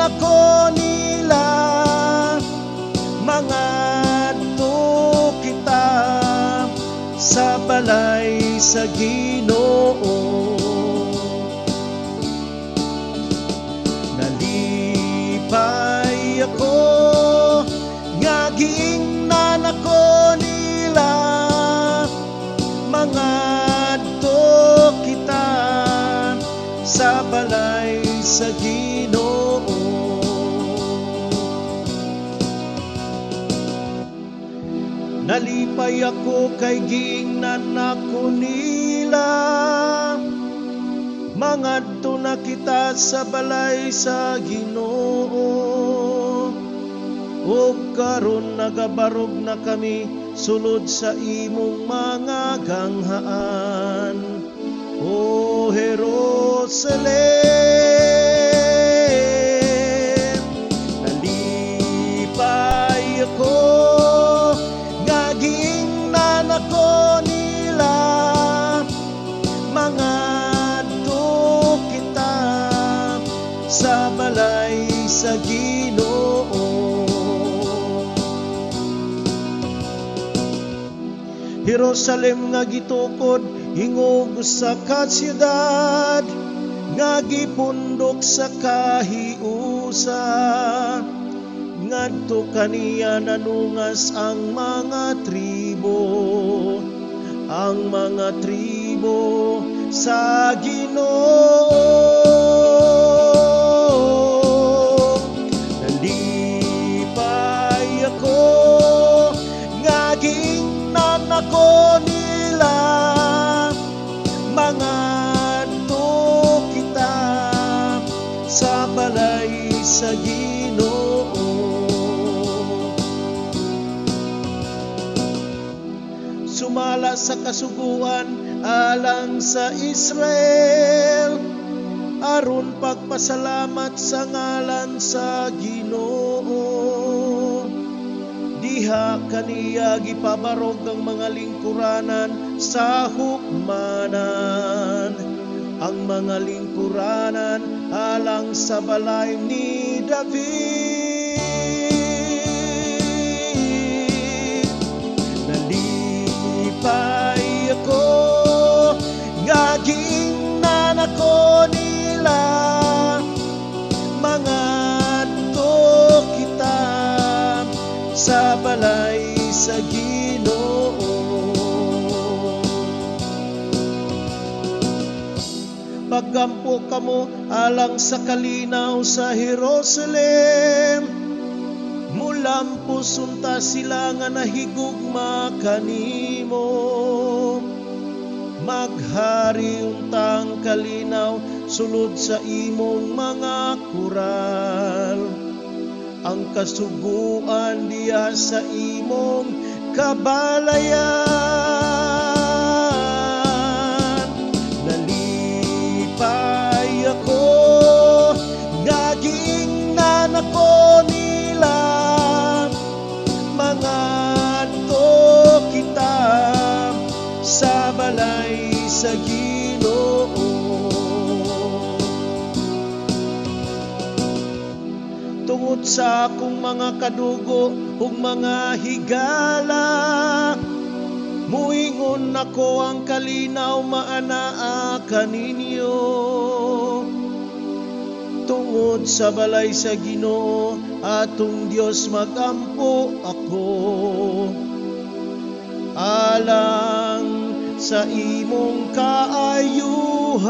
nako nila, mangadto kita sa balay sa Ginoo. Nalipay ako nga giingnan ako nila, mangadto kita sa balay sa Ginoo. Nalipay ako kay giingnan ako nila, mangadto na kita sa balay sa Ginoo. O karon nagabarog na kami sulod sa imong mga ganghaan, O Jerusalem. Nalipay ako nga giingnan ako nila, mangadto kita sa balay sa Ginoo. Jerusalem nga gitukod hingog sa kasyudad, nga gipundok sa kahiusa, ngadto kaniya nanungas ang mga tribo sa Ginoo. Nalipay ako nga giingnan ako nila, mangadto kita sa balay sa Ginoo. Sumala sa kasuguan alang sa Israel, aron pagpasalamat sa ngalan sa Ginoo. Diha kaniya gipabarog ang mga lingkuranan sa hukmanan, ang mga lingkuranan alang sa balay ni David. Nalipay ako nga giingnan ako nila, mangadto kita sa balay sa Ginoo. Paggampo kamo alang sa kalinaw sa Jerusalem, mulampos unta sila nga nahigugma kanimo. Maghari untang kalinaw sulod sa imong mga kural, ang kasuguan diya sa imong kabalayan. Nalipay ako nga giingnan ako nila, mangadto kita sa balay sa Ginoo. Tungod sa akong mga kadugo ug mga higala, muingon ako ang kalinaw maanaa kaninyo. Tungod sa balay sa Ginoo atong Dios magampo ako, alang sa imong kaayuhan.